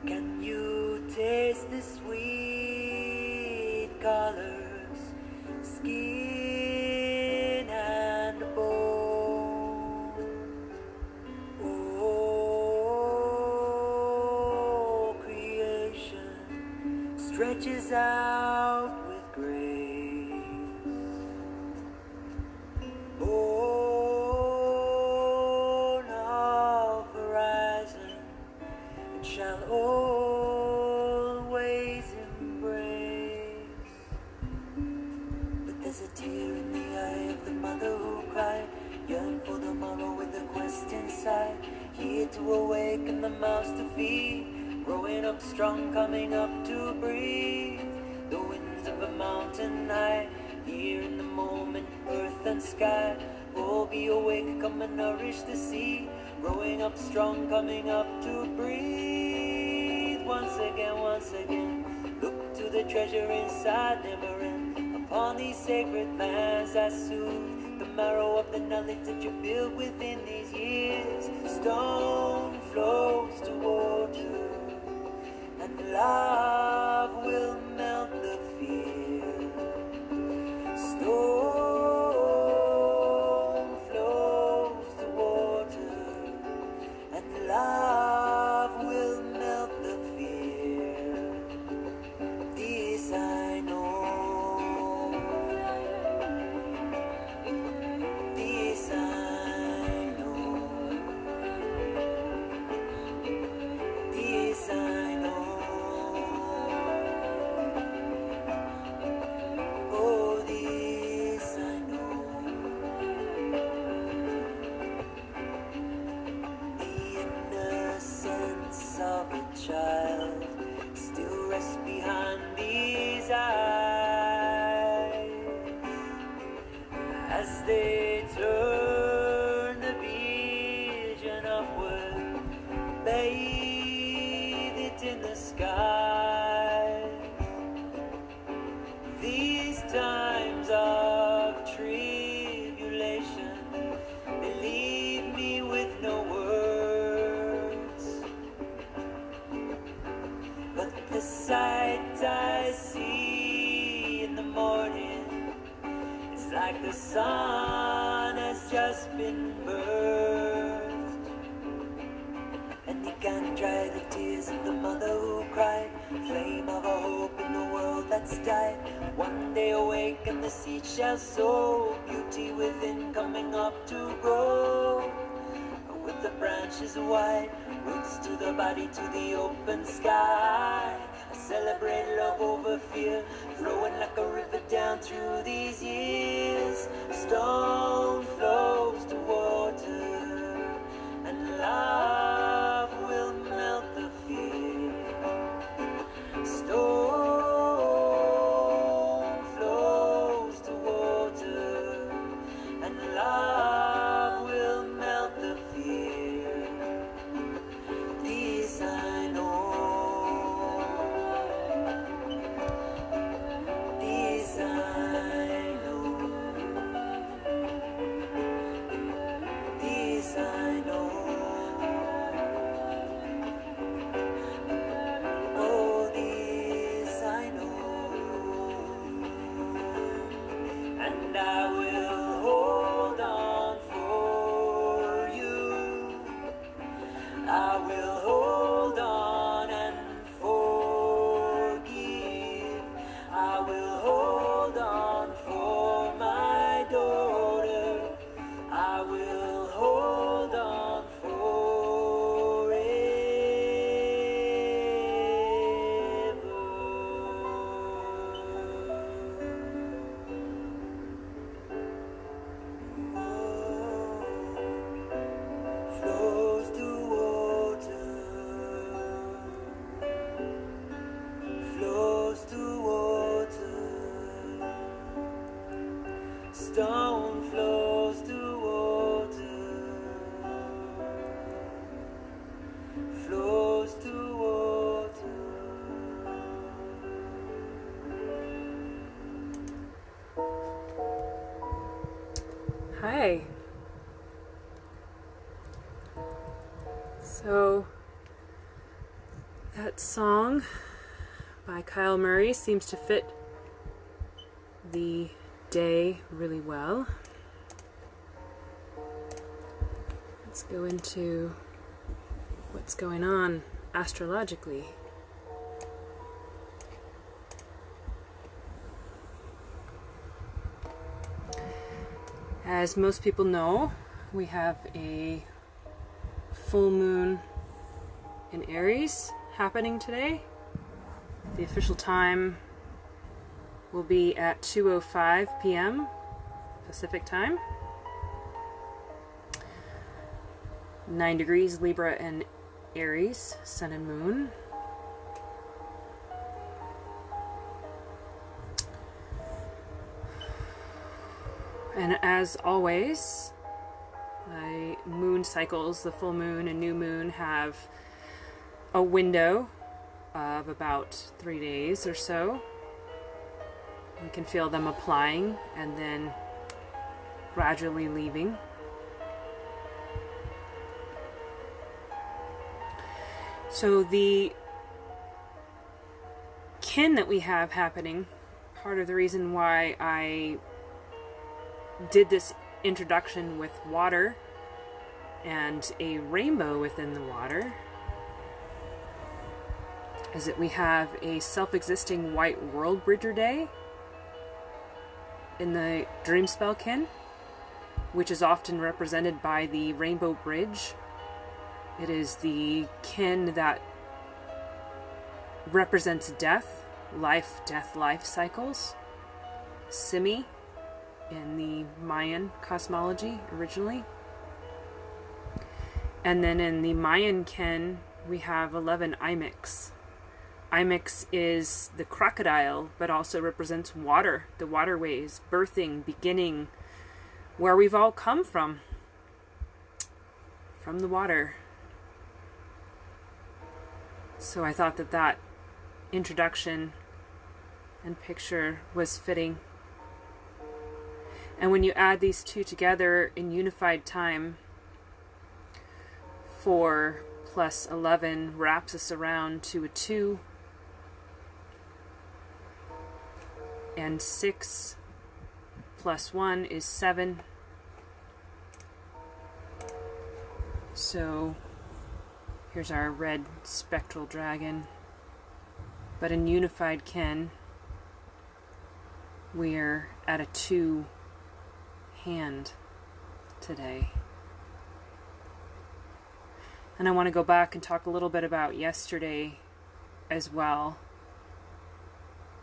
Can you taste the sweet colors, skin and bone? Oh, creation stretches out with grace. Born of horizon, it shall always embrace. But there's a tear in the eye of the mother who cried, yearn for the morrow with a quest inside, here to awaken the mouths to feed, growing up strong, coming up to breathe. The winds of a mountain high, here in the moment, earth and sky, all be awake, come and nourish the sea, growing up strong, coming up to breathe. Once again, look to the treasure inside, never end. Upon these sacred lands I soothe the marrow of the knowledge that you built within these years. Stone flows to water, and love will melt the fear. Stone flows to water, and love will melt the fear. This I know. This I know. This I know. Oh, this I know. The innocence of a child still rests behind these eyes as they turn the vision upward, bathe it in the sky. These times of tribulation, they leave me with no words, but the sight I see in the morning, it's like the sun has just been birthed, and you can't dry the tears of the mother who cried, flame of a hope in the world that's died. One day awake and the seed shall sow, beauty within coming up to grow. With the branches wide, roots to the body, to the open sky. I celebrate love over fear, flowing like a river down through these years. Stone flows to water, and love will melt the fear. Stone flows to water, and love will melt the fear. This I know. This I know. This I know. Oh, this I know. And I will hold on for you. I will hold on and forgive. I will hold on for my daughter. I will hold on flows to water, flows to water. Stone flows to water, flows to water. Hi. So That song by Kyle Murray seems to fit the day really well. Let's go into what's going on astrologically. As most people know, we have a full moon in Aries happening today. The official time will be at 2:05 p.m. Pacific time. 9 degrees Libra and Aries, sun and moon. And as always, my moon cycles, the full moon and new moon, have a window of about 3 days or so. We can feel them applying and then gradually leaving. So the kin that we have happening, part of the reason why I did this introduction with water and a rainbow within the water, is that we have a self-existing white Worldbridger day in the Dreamspell kin, which is often represented by the rainbow bridge. It is the kin that represents death, life, death, life cycles. Simi in the Mayan cosmology originally. And then in the Mayan kin, we have 11 Imix. Imix is the crocodile, but also represents water, the waterways, birthing, beginning, where we've all come from the water. So I thought that that introduction and picture was fitting. And when you add these two together in unified time, 4 plus 11 wraps us around to a 2, and 6 plus 1 is 7. So here's our red spectral dragon. But in unified kin, we're at a 2 hand today. And I want to go back and talk a little bit about yesterday as well.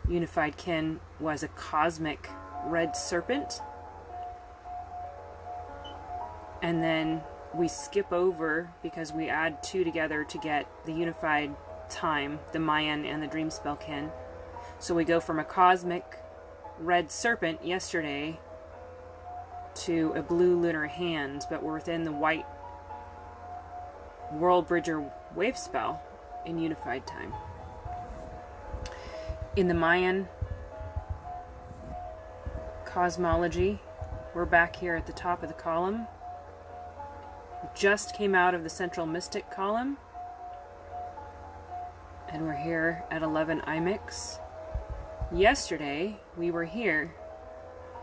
Unified kin was a cosmic red serpent. And then we skip over, because we add 2 together to get the unified time, the Mayan and the Dreamspell kin. So we go from a cosmic red serpent yesterday to a blue lunar hand, but we're within the white Worldbridger wave spell in unified time. In the Mayan cosmology, we're back here at the top of the column. We just came out of the central mystic column, and we're here at 11 Imix. Yesterday, we were here,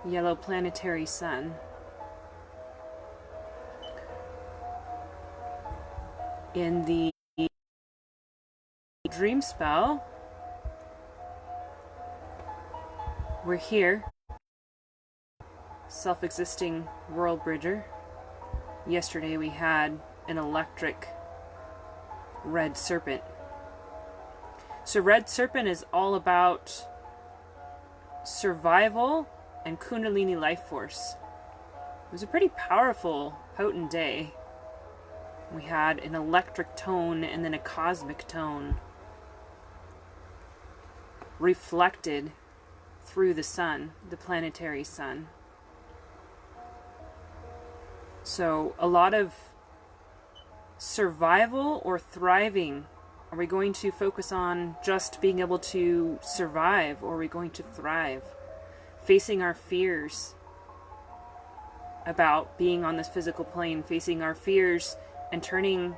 yellow planetary sun. In the Dreamspell, we're here, self-existing Worldbridger. Yesterday we had an electric red serpent. So red serpent is all about survival and Kundalini life force. It was a pretty powerful, potent day. We had an electric tone and then a cosmic tone reflected through the sun, the planetary sun. So a lot of survival or thriving. Are we going to focus on just being able to survive, or are we going to thrive? Facing our fears about being on this physical plane, facing our fears and turning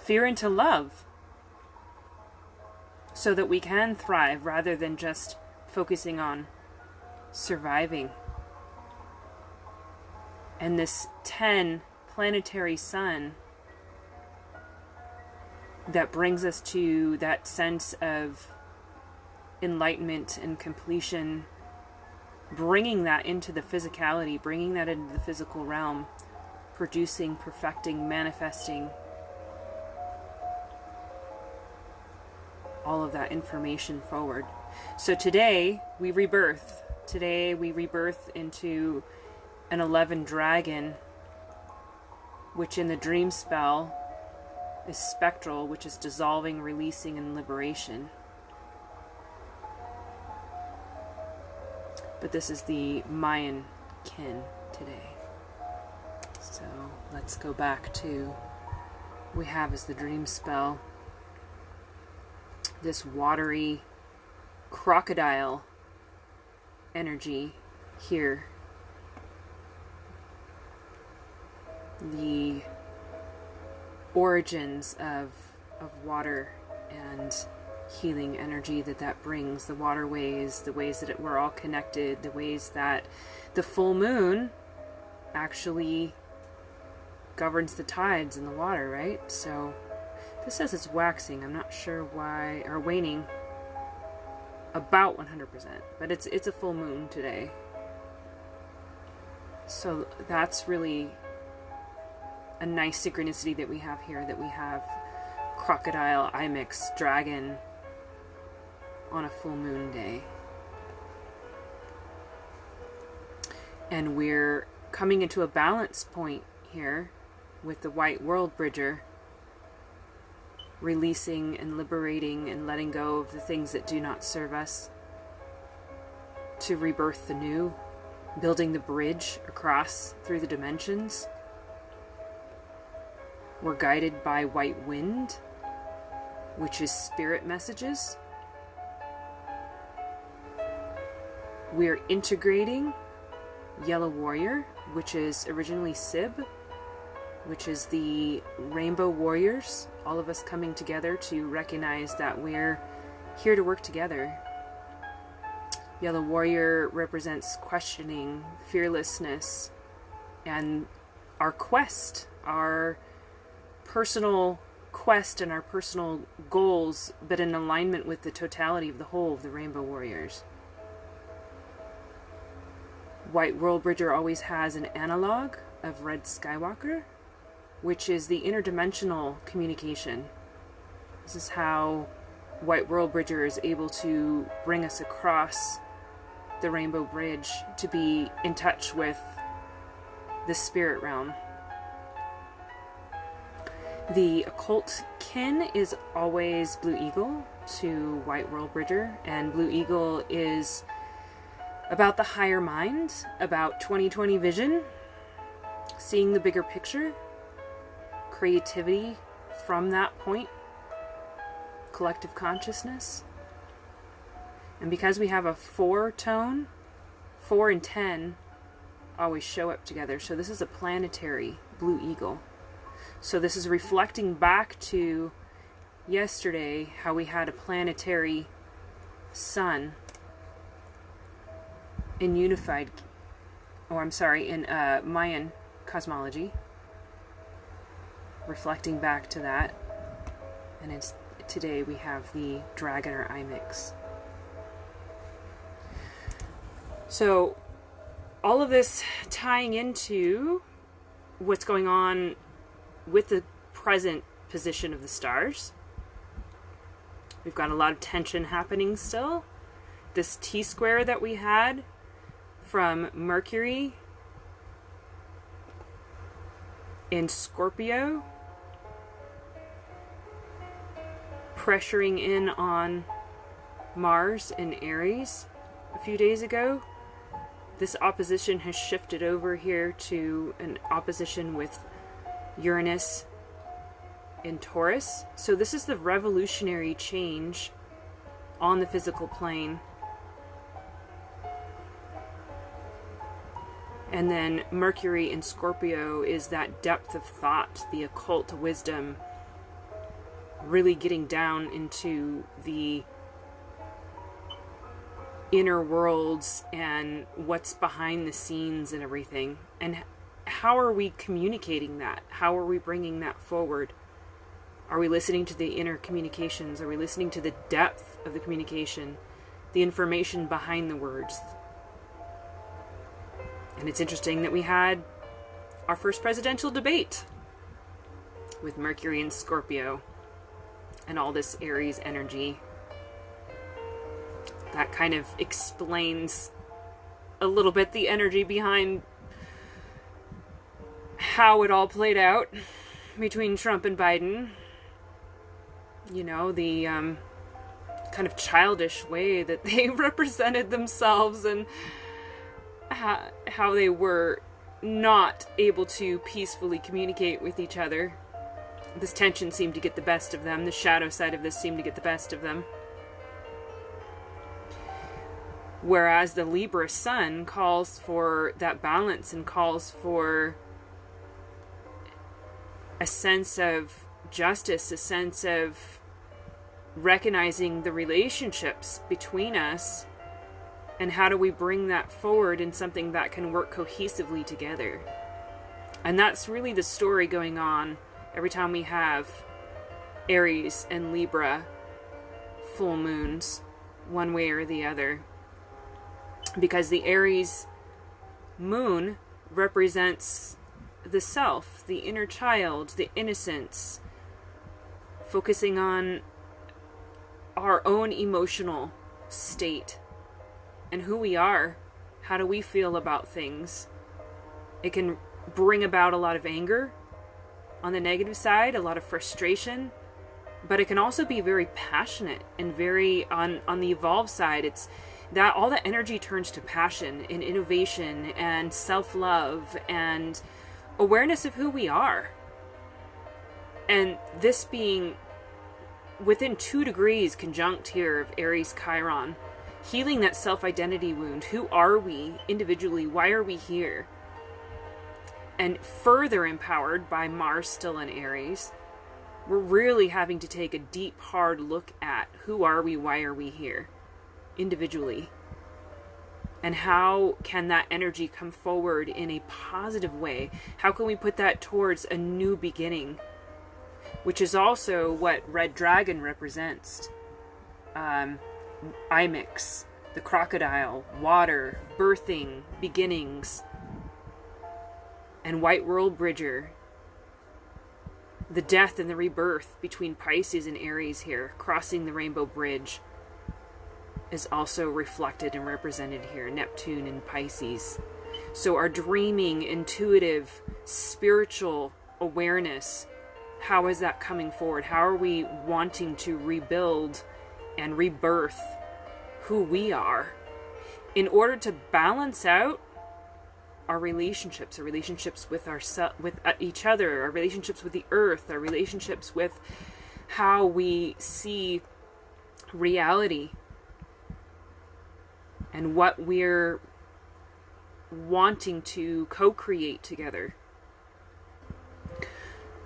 fear into love, so that we can thrive rather than just focusing on surviving. And this 10 planetary sun that brings us to that sense of enlightenment and completion, bringing that into the physicality, bringing that into the physical realm, producing, perfecting, manifesting all of that information forward. So today we rebirth. Today we rebirth into an 11 dragon, which in the Dreamspell is spectral, which is dissolving, releasing, and liberation. But this is the Mayan kin today. So let's go back to what we have as the Dreamspell. This watery crocodile energy here. The origins of water and healing energy that brings, the waterways, the ways that we're all connected, the ways that the full moon actually governs the tides in the water, right? So this says it's waxing. I'm not sure why, or waning about 100%, but it's a full moon today. So that's really a nice synchronicity that we have here, that we have crocodile, Imix, dragon on a full moon day. And we're coming into a balance point here with the white Worldbridger, releasing and liberating and letting go of the things that do not serve us, to rebirth the new, building the bridge across through the dimensions. We're guided by white wind, which is spirit messages. We're integrating yellow warrior, which is originally Sib, which is the rainbow warriors, all of us coming together to recognize that we're here to work together. Yellow warrior represents questioning, fearlessness, and our quest, our personal quest and our personal goals, but in alignment with the totality of the whole of the rainbow warriors. White Worldbridger always has an analog of Red Skywalker, which is the interdimensional communication. This is how White Worldbridger is able to bring us across the Rainbow Bridge to be in touch with the spirit realm. The occult kin is always Blue Eagle to White Worldbridger, and Blue Eagle is about the higher mind, about 20/20 vision, seeing the bigger picture, creativity from that point, collective consciousness. And because we have a 4 tone, 4 and 10 always show up together. So this is a planetary Blue Eagle. So this is reflecting back to yesterday, how we had a planetary sun in unified, in Mayan cosmology. Reflecting back to that. And today we have the dragon or Imix. So all of this tying into what's going on with the present position of the stars. We've got a lot of tension happening still. This T-square that we had from Mercury in Scorpio, pressuring in on Mars in Aries a few days ago. This opposition has shifted over here to an opposition with Uranus in Taurus. So this is the revolutionary change on the physical plane. And then Mercury in Scorpio is that depth of thought, the occult wisdom, really getting down into the inner worlds and what's behind the scenes and everything. And how are we communicating that? How are we bringing that forward? Are we listening to the inner communications? Are we listening to the depth of the communication, the information behind the words? And it's interesting that we had our first presidential debate with Mercury and Scorpio and all this Aries energy. That kind of explains a little bit the energy behind how it all played out between Trump and Biden. You know, the kind of childish way that they represented themselves, and how they were not able to peacefully communicate with each other. This tension seemed to get the best of them. The shadow side of this seemed to get the best of them. Whereas the Libra sun calls for that balance and calls for a sense of justice, a sense of recognizing the relationships between us, and how do we bring that forward in something that can work cohesively together. And that's really the story going on every time we have Aries and Libra full moons, one way or the other. Because the Aries moon represents the self, the inner child, the innocence, focusing on our own emotional state and who we are. How do we feel about things? It can bring about a lot of anger on the negative side, a lot of frustration, but it can also be very passionate and very on the evolved side. It's that all the energy turns to passion and innovation and self-love and awareness of who we are. And this being within 2 degrees conjunct here of Aries Chiron, healing that self-identity wound. Who are we individually? Why are we here? And further empowered by Mars still in Aries, we're really having to take a deep, hard look at who are we, why are we here individually? And how can that energy come forward in a positive way? How can we put that towards a new beginning? Which is also what Red Dragon represents. Imix, the crocodile, water, birthing, beginnings. And White Worldbridger, the death and the rebirth between Pisces and Aries here, crossing the rainbow bridge, is also reflected and represented here. Neptune and Pisces. So our dreaming, intuitive, spiritual awareness, how is that coming forward? How are we wanting to rebuild and rebirth who we are in order to balance out our relationships with with each other, our relationships with the earth, our relationships with how we see reality and what we're wanting to co-create together.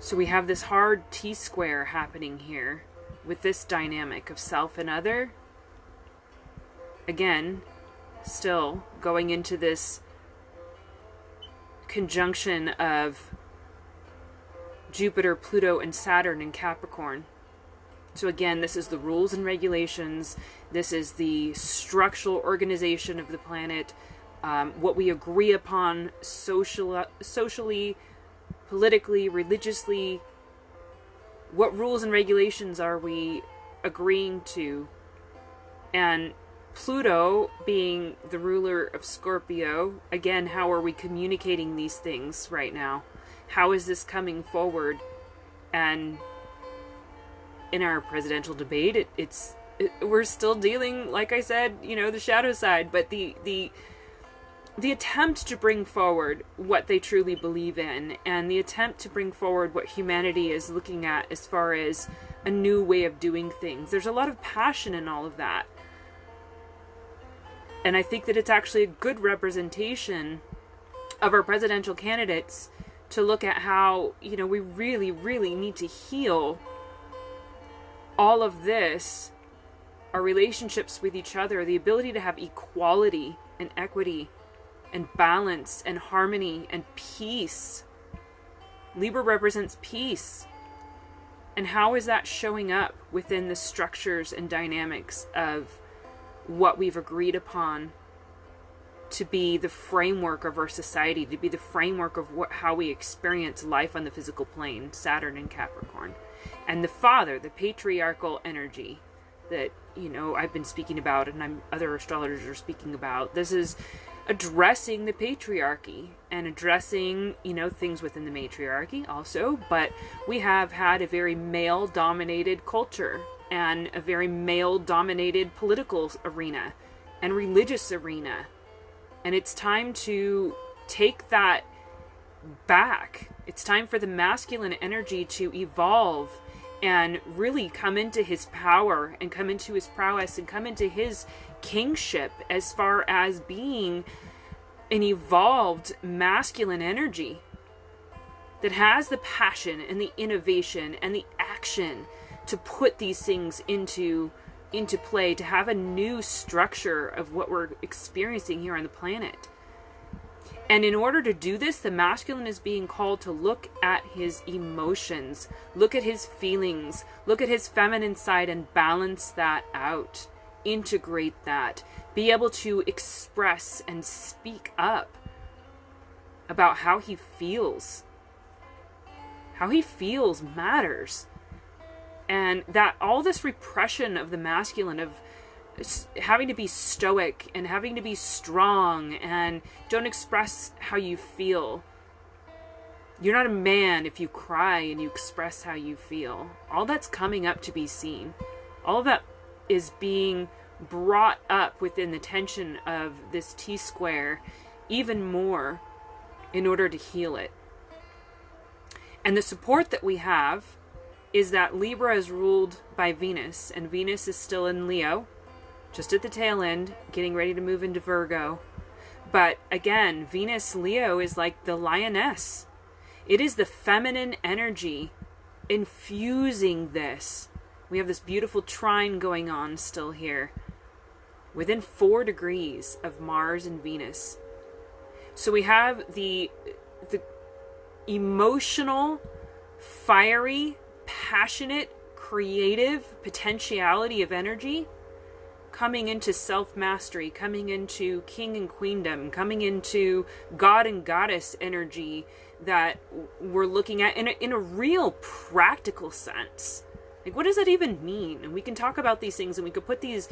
So we have this hard T-square happening here with this dynamic of self and other. Again, still going into this conjunction of Jupiter, Pluto, and Saturn in Capricorn. So again, this is the rules and regulations. This is the structural organization of the planet. What we agree upon socially, politically, religiously. What rules and regulations are we agreeing to? And Pluto being the ruler of Scorpio, again, how are we communicating these things right now? How is this coming forward? And in our presidential debate, we're still dealing, like I said, the shadow side, but the attempt to bring forward what they truly believe in, and the attempt to bring forward what humanity is looking at as far as a new way of doing things. There's a lot of passion in all of that. And I think that it's actually a good representation of our presidential candidates to look at how, we really, really need to heal all of this, our relationships with each other, the ability to have equality and equity and balance and harmony and peace. Libra represents peace. And how is that showing up within the structures and dynamics of what we've agreed upon to be the framework of our society, to be the framework of how we experience life on the physical plane, Saturn and Capricorn. And the father, the patriarchal energy that, I've been speaking about and other astrologers are speaking about. This is addressing the patriarchy and addressing, things within the matriarchy also. But we have had a very male-dominated culture and a very male-dominated political arena and religious arena. And it's time to take that back. It's time for the masculine energy to evolve and really come into his power and come into his prowess and come into his kingship as far as being an evolved masculine energy that has the passion and the innovation and the action to put these things into play, to have a new structure of what we're experiencing here on the planet. And in order to do this, the masculine is being called to look at his emotions, look at his feelings, look at his feminine side and balance that out, integrate that, be able to express and speak up about how he feels. How he feels matters. And that all this repression of the masculine, of having to be stoic and having to be strong and don't express how you feel. You're not a man if you cry and you express how you feel. All that's coming up to be seen. All of that is being brought up within the tension of this T-square even more in order to heal it. And the support that we have is that Libra is ruled by Venus, and Venus is still in Leo, just at the tail end, getting ready to move into Virgo. But again, Venus Leo is like the lioness. It is the feminine energy infusing this. We have this beautiful trine going on still here, within 4 degrees of Mars and Venus. So we have the emotional, fiery, passionate, creative potentiality of energy coming into self-mastery, coming into king and queendom, coming into god and goddess energy that we're looking at in a real practical sense. Like, what does that even mean? And we can talk about these things and we could put these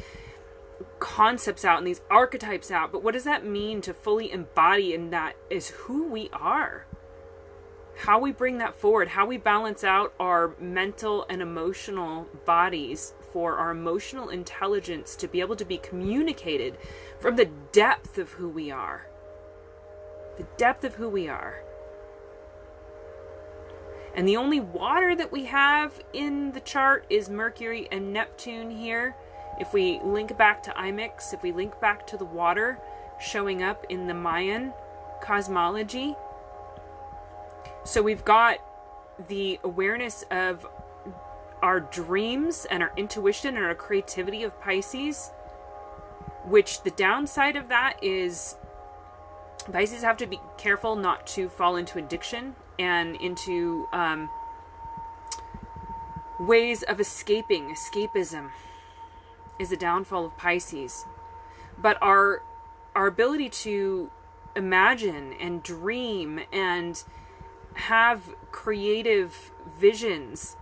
concepts out and these archetypes out, but what does that mean to fully embody? And that is who we are. How we bring that forward, how we balance out our mental and emotional bodies for our emotional intelligence to be able to be communicated from the depth of who we are. The depth of who we are. And the only water that we have in the chart is Mercury and Neptune here. If we link back to Imix, if we link back to the water showing up in the Mayan cosmology. So we've got the awareness of our dreams and our intuition and our creativity of Pisces, which the downside of that is Pisces have to be careful not to fall into addiction and into ways of escaping. Escapism is the downfall of Pisces. But our ability to imagine and dream and have creative visions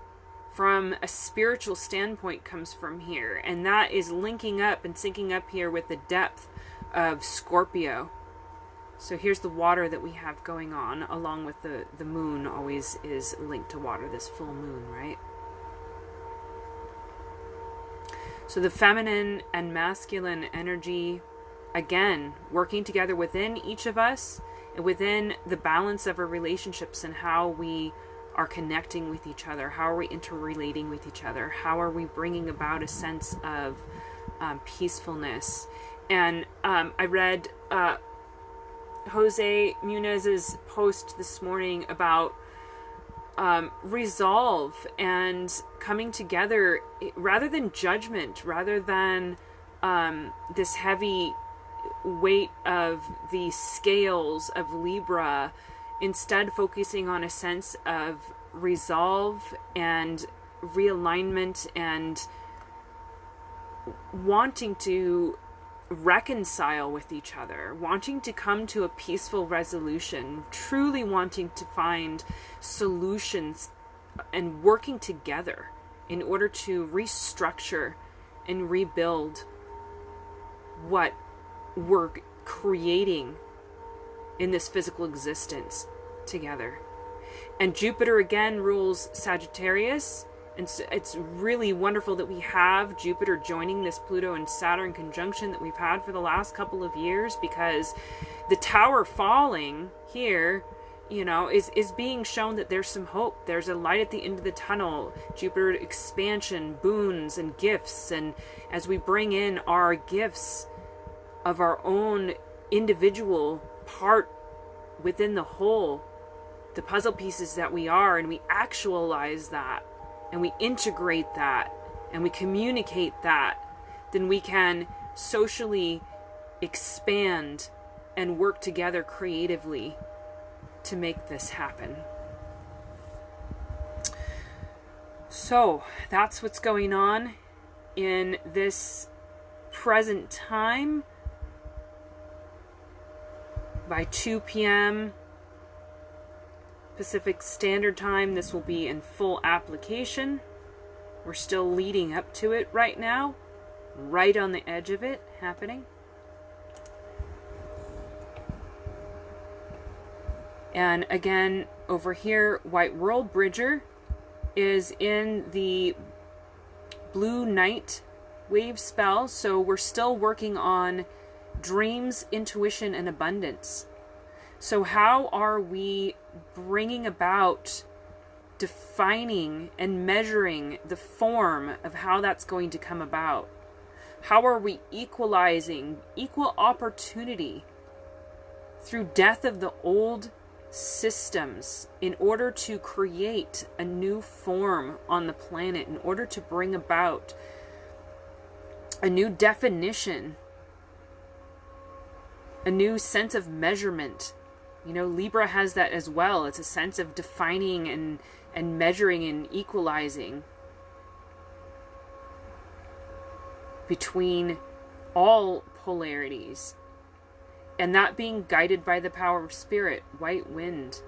from a spiritual standpoint comes from here. And that is linking up and syncing up here with the depth of Scorpio. So here's the water that we have going on, along with the moon always is linked to water, this full moon, right? So the feminine and masculine energy, again, working together within each of us and within the balance of our relationships and how we are connecting with each other. How are we interrelating with each other? How are we bringing about a sense of peacefulness? And I read Jose Munez's post this morning about resolve and coming together, rather than judgment, rather than this heavy weight of the scales of Libra, instead focusing on a sense of resolve and realignment and wanting to reconcile with each other, wanting to come to a peaceful resolution, truly wanting to find solutions and working together in order to restructure and rebuild what we're creating in this physical existence together. And Jupiter again rules Sagittarius, and so it's really wonderful that we have Jupiter joining this Pluto and Saturn conjunction that we've had for the last couple of years, because the tower falling here, you know, is being shown that there's some hope. There's a light at the end of the tunnel. Jupiter expansion, boons and gifts, and as we bring in our gifts of our own individual part within the whole, the puzzle pieces that we are, and we actualize that, and we integrate that, and we communicate that, then we can socially expand and work together creatively to make this happen. So that's what's going on in this present time. By 2 p.m. Pacific Standard Time, this will be in full application. We're still leading up to it right now, right on the edge of it happening. And again, over here, White Worldbridger is in the Blue Night wave spell, so we're still working on dreams, intuition, and abundance. So how are we bringing about defining and measuring the form of how that's going to come about? How are we equalizing equal opportunity through death of the old systems in order to create a new form on the planet, in order to bring about a new definition, a new sense of measurement? You know, Libra has that as well. It's a sense of defining and measuring and equalizing between all polarities. And that being guided by the power of spirit, white wind.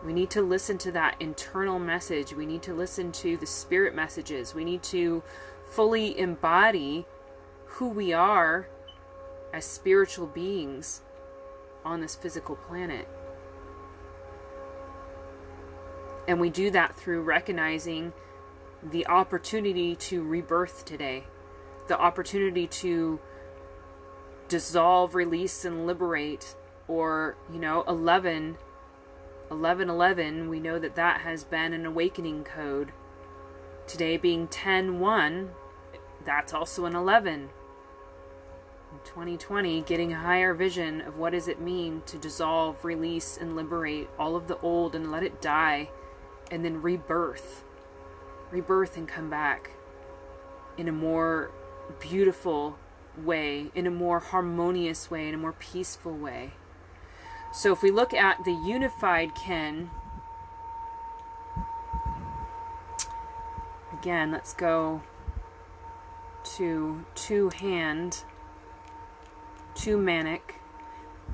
We need to listen to that internal message. We need to listen to the spirit messages. We need to fully embody who we are as spiritual beings on this physical planet. And we do that through recognizing the opportunity to rebirth today, the opportunity to dissolve, release, and liberate. Or, you know, 11, we know that that has been an awakening code. Today being 10-1, that's also an 11. 2020, getting a higher vision of what does it mean to dissolve, release, and liberate all of the old and let it die, and then rebirth and come back in a more beautiful way, in a more harmonious way, in a more peaceful way. So if we look at the unified Ken, again, let's go to two-hand, to Manik,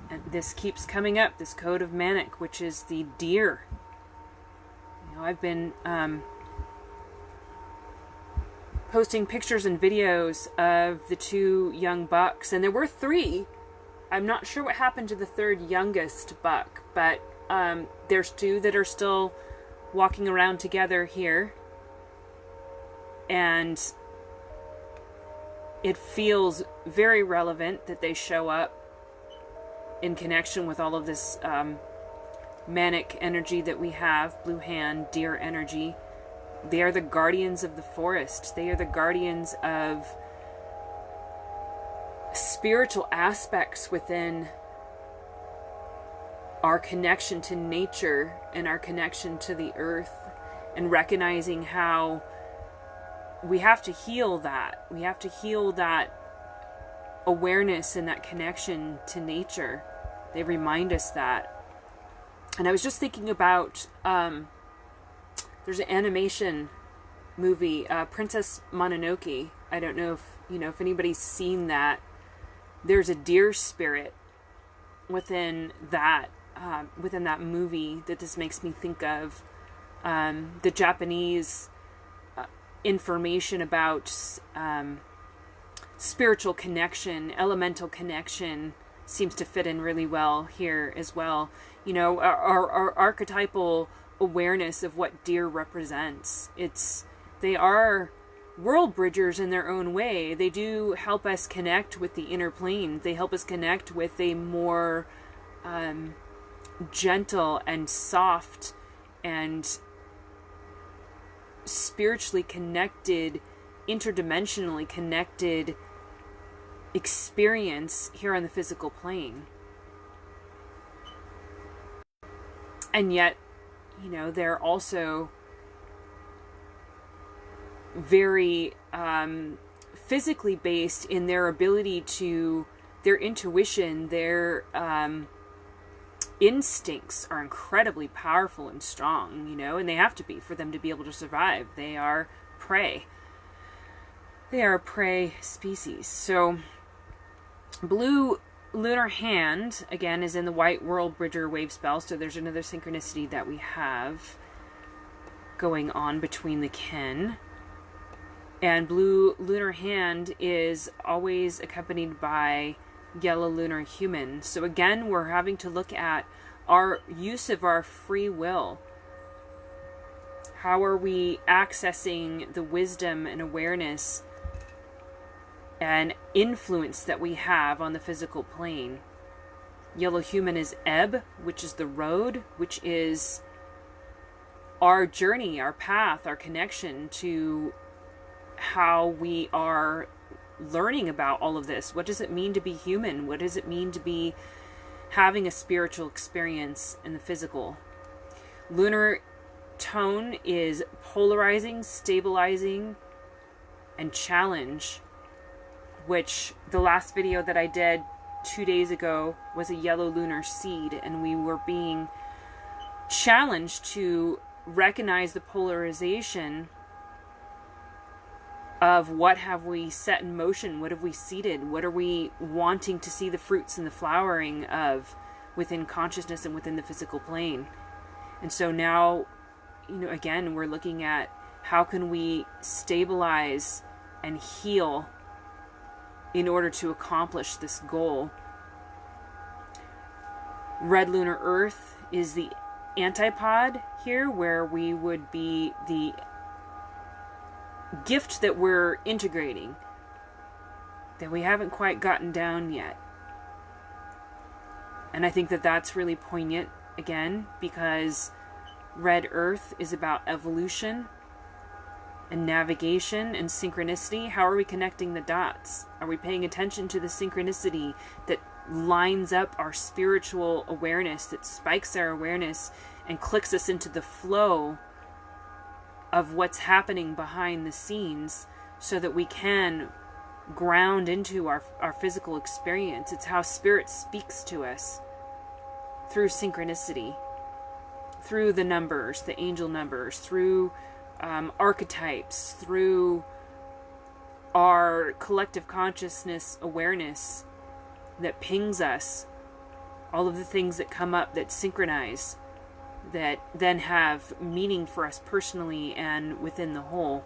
and this keeps coming up, this code of Manik, which is the deer. You know, I've been posting pictures and videos of the two young bucks, and there were 3. I'm not sure what happened to the 3rd youngest buck, but there's 2 that are still walking around together here, and it feels very relevant that they show up in connection with all of this Manic energy that we have, blue hand, deer energy. They are the guardians of the forest. They are the guardians of spiritual aspects within our connection to nature and our connection to the earth, and recognizing how we have to heal that. We have to heal that awareness and that connection to nature. They remind us that. And I was just thinking about, there's an animation movie, Princess Mononoke. I don't know if anybody's seen that. There's a deer spirit within that movie that this makes me think of. The Japanese information about spiritual connection, elemental connection, seems to fit in really well here as well. Our archetypal awareness of what deer represents. They are world bridgers in their own way. They do help us connect with the inner plane. They help us connect with a more gentle and soft and spiritually connected, interdimensionally connected experience here on the physical plane. And yet, they're also very physically based in their ability to, their intuition, their instincts are incredibly powerful and strong, and they have to be for them to be able to survive. They are prey. They are a prey species. So, blue lunar hand, again, is in the white Worldbridger wave spell, so there's another synchronicity that we have going on between the kin. And blue lunar hand is always accompanied by yellow lunar human. So again, we're having to look at our use of our free will. How are we accessing the wisdom and awareness and influence that we have on the physical plane? Yellow human is ebb, which is the road, which is our journey, our path, our connection to how we are learning about all of this. What does it mean to be human? What does it mean to be having a spiritual experience in the physical? Lunar tone is polarizing, stabilizing, and challenge, which the last video that I did 2 days ago was a yellow lunar seed, and we were being challenged to recognize the polarization of what have we set in motion, what have we seeded, what are we wanting to see the fruits and the flowering of within consciousness and within the physical plane. And so now, again, we're looking at how can we stabilize and heal in order to accomplish this goal. Red lunar earth is the antipod here, where we would be the gift that we're integrating, that we haven't quite gotten down yet. And I think that that's really poignant, again, because red earth is about evolution and navigation and synchronicity. How are we connecting the dots? Are we paying attention to the synchronicity that lines up our spiritual awareness, that spikes our awareness and clicks us into the flow of what's happening behind the scenes, so that we can ground into our physical experience? It's how spirit speaks to us, through synchronicity, through the numbers, the angel numbers, through archetypes, through our collective consciousness awareness that pings us, all of the things that come up that synchronize, that then have meaning for us personally and within the whole.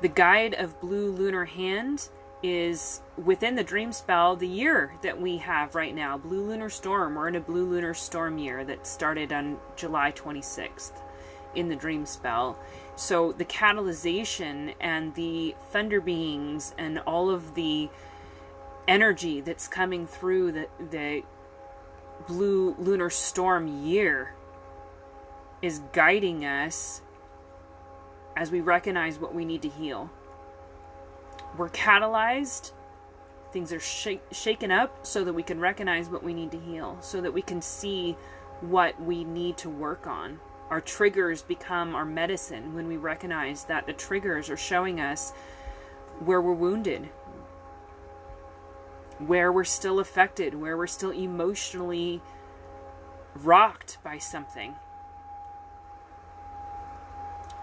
The guide of blue lunar hand is within the Dreamspell, the year that we have right now, Blue Lunar Storm. We're in a Blue Lunar Storm year that started on July 26th in the Dreamspell. So the catalyzation and the thunder beings and all of the energy that's coming through the Blue Lunar Storm year is guiding us as we recognize what we need to heal. We're catalyzed Things are shaken up so that we can recognize what we need to heal, so that we can see what we need to work on. Our triggers become our medicine when we recognize that the triggers are showing us where we're wounded, where we're still affected, where we're still emotionally rocked by something.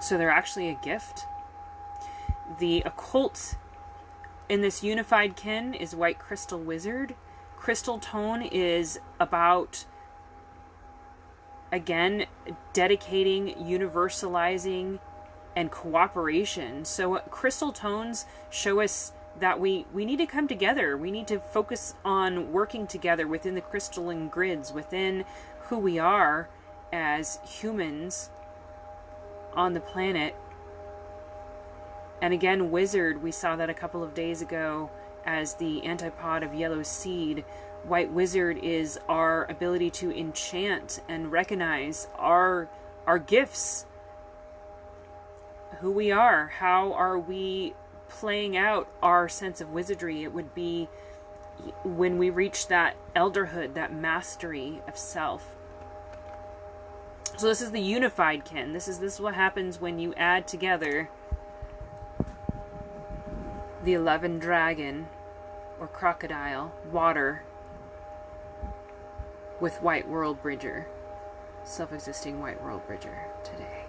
So they're actually a gift. The occult in this unified kin is White Crystal Wizard. Crystal Tone is about, again, dedicating, universalizing, and cooperation. So crystal tones show us that we need to come together. We need to focus on working together within the crystalline grids, within who we are as humans on the planet. And again, Wizard, we saw that a couple of days ago as the antipod of Yellow Seed. White Wizard is our ability to enchant and recognize our gifts, who we are, how are we playing out our sense of wizardry. It would be when we reach that elderhood, that mastery of self. So this is the unified kin. This is what happens when you add together the 11 dragon or crocodile water with White Worldbridger, self-existing White Worldbridger today.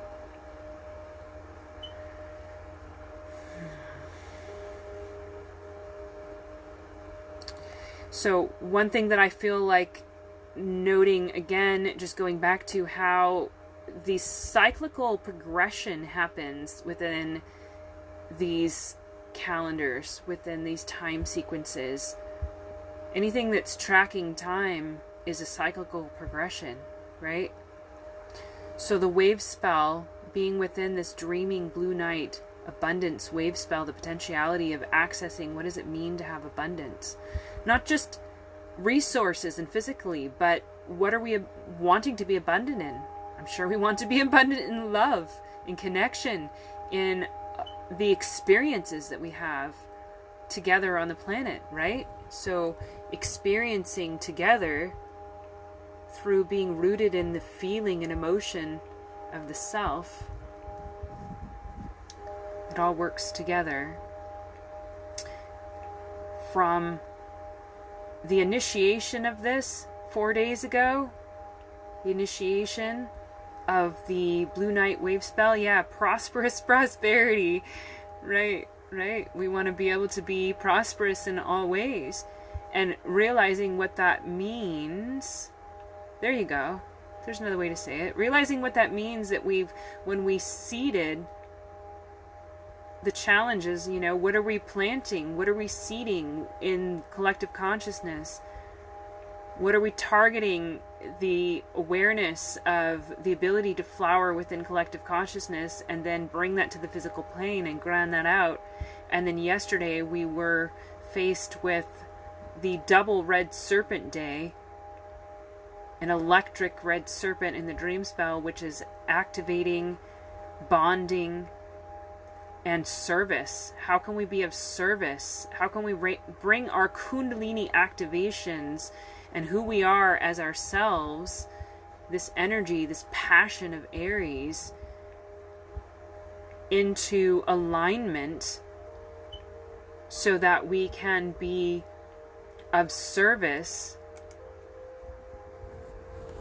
So one thing that I feel like noting again, just going back to how the cyclical progression happens within these calendars, within these time sequences. Anything that's tracking time is a cyclical progression, right? So the wave spell, being within this dreaming blue night abundance wave spell, the potentiality of accessing what does it mean to have abundance, not just resources and physically, but what are we wanting to be abundant in? I'm sure we want to be abundant in love, in connection, in the experiences that we have together on the planet, right? So experiencing together through being rooted in the feeling and emotion of the self, it all works together. From the initiation of this 4 days ago, the initiation of the Blue Night wave spell, yeah, prosperous prosperity, right? We want to be able to be prosperous in all ways, and realizing what that means. There you go. There's another way to say it. Realizing what that means, that when we seeded the challenges, what are we planting? What are we seeding in collective consciousness? What are we targeting? The awareness of the ability to flower within collective consciousness, and then bring that to the physical plane and grind that out. And then yesterday we were faced with the double red serpent day, an electric red serpent in the Dreamspell, which is activating, bonding, and service. How can we be of service? How can we bring our Kundalini activations and who we are as ourselves, this energy, this passion of Aries, into alignment so that we can be of service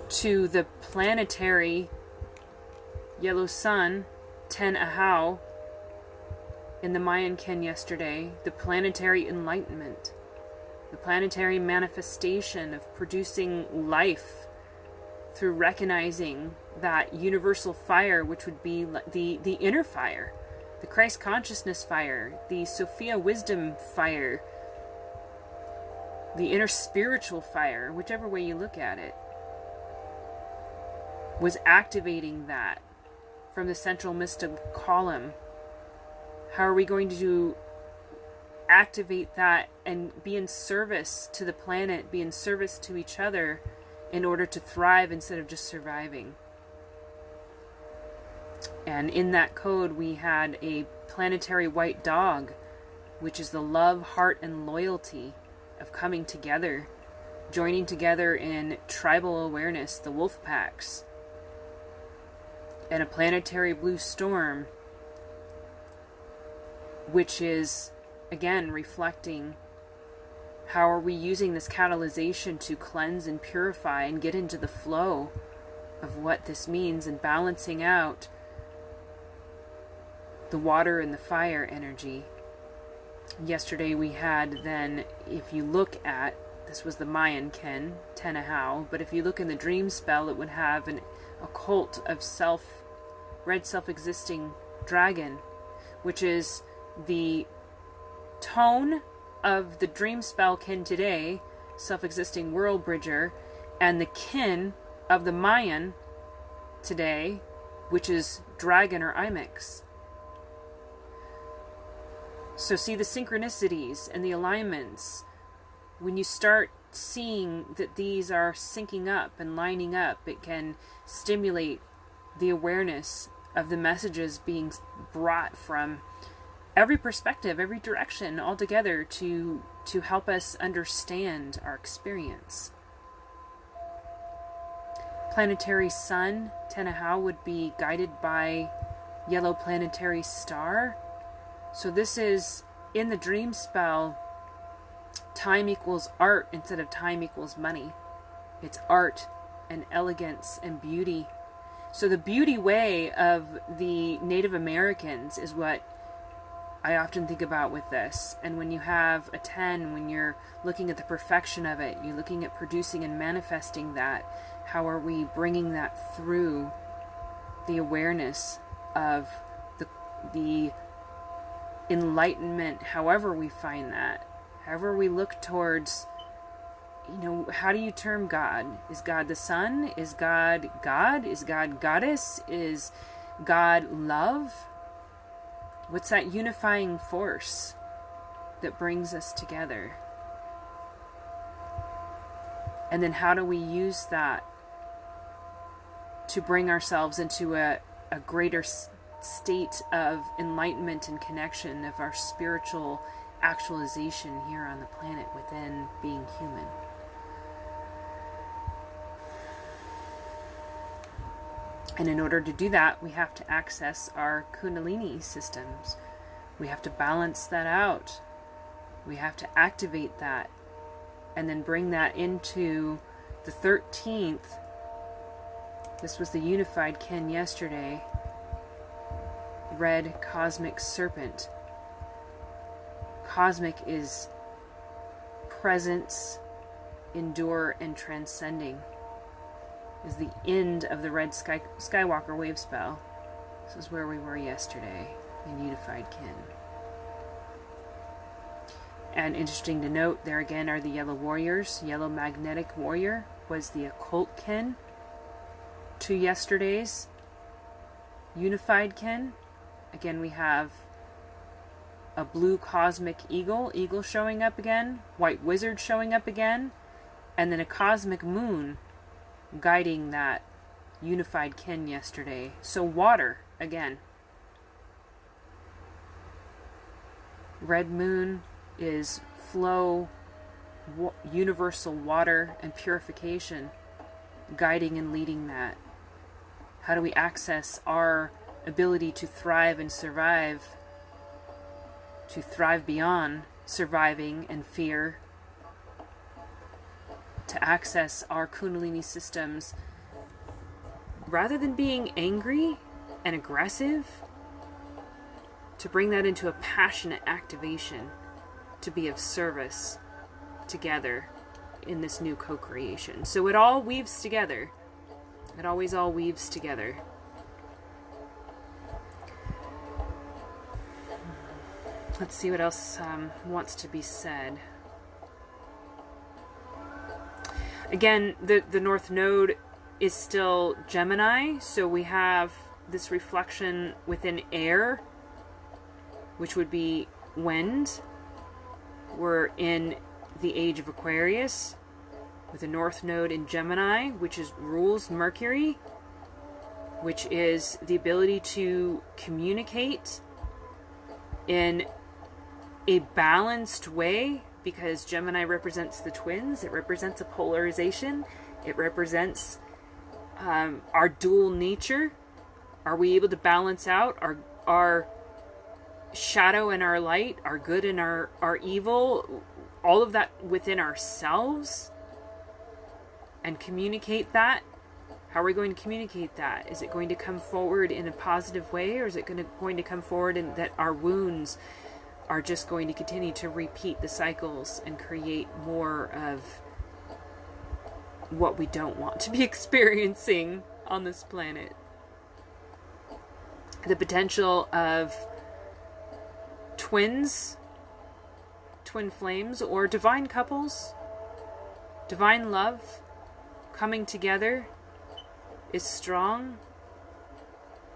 to the planetary yellow sun, Ten Ahau, in the Mayan kin yesterday, the planetary enlightenment, the planetary manifestation of producing life through recognizing that universal fire, which would be the inner fire, the Christ consciousness fire, the Sophia wisdom fire, the inner spiritual fire, whichever way you look at it, was activating that from the central mystic column. How are we going to activate that and be in service to the planet, be in service to each other in order to thrive instead of just surviving? And in that code we had a planetary white dog, which is the love, heart, and loyalty, of coming together, joining together in tribal awareness, the wolf packs, and a planetary blue storm, which is, again, reflecting how are we using this catalyzation to cleanse and purify and get into the flow of what this means, and balancing out the water and the fire energy. Yesterday we had then, if you look at, this was the Mayan Ken, Tenahau, but if you look in the Dreamspell, it would have a cult of red self-existing dragon, which is the tone of the Dreamspell Kin today, self-existing Worldbridger, and the kin of the Mayan today, which is dragon or Imix. So see the synchronicities and the alignments. When you start seeing that these are syncing up and lining up, it can stimulate the awareness of the messages being brought from every perspective, every direction, all together to help us understand our experience. Planetary sun, Tenahau, would be guided by yellow planetary star. So this is, in the dream spell, time equals art instead of time equals money. It's art and elegance and beauty. So the beauty way of the Native Americans is what I often think about with this. And when you have a 10, when you're looking at the perfection of it, you're looking at producing and manifesting that, how are we bringing that through the awareness of the enlightenment, however we find that, however we look towards, how do you term God? Is God the sun? Is God God? Is God goddess? Is God love? What's that unifying force that brings us together? And then how do we use that to bring ourselves into a greater state of enlightenment and connection of our spiritual actualization here on the planet within being human? And in order to do that, we have to access our Kundalini systems. We have to balance that out. We have to activate that and then bring that into the 13th. This was the unified Ken yesterday. Red cosmic serpent. Cosmic is presence, endure, and transcending. Is the end of the red Skywalker wave spell. This is where we were yesterday in unified Kin. And interesting to note, there again are the yellow warriors. Yellow magnetic warrior was the occult Kin to yesterday's unified Kin. Again, we have a blue cosmic eagle showing up again, white wizard showing up again, and then a cosmic moon guiding that unified Kin yesterday. So water again. Red moon is flow, universal water and purification, guiding and leading that. How do we access our ability to thrive and survive, to thrive beyond surviving and fear, to access our Kundalini systems rather than being angry and aggressive, to bring that into a passionate activation, to be of service together in this new co-creation. So it all weaves together. It always all weaves together. Let's see what else wants to be said. Again, the North Node is still Gemini, so we have this reflection within air, which would be wind. We're in the age of Aquarius, with the North Node in Gemini, which rules Mercury, which is the ability to communicate in a balanced way because Gemini represents the twins. It represents a polarization. It represents our dual nature. Are we able to balance out our shadow and our light, our good and our evil, all of that within ourselves, and communicate that? How are we going to communicate that? Is it going to come forward in a positive way, or is it going to come forward in that our wounds are just going to continue to repeat the cycles and create more of what we don't want to be experiencing on this planet? The potential of twins, twin flames, or divine couples, divine love coming together is strong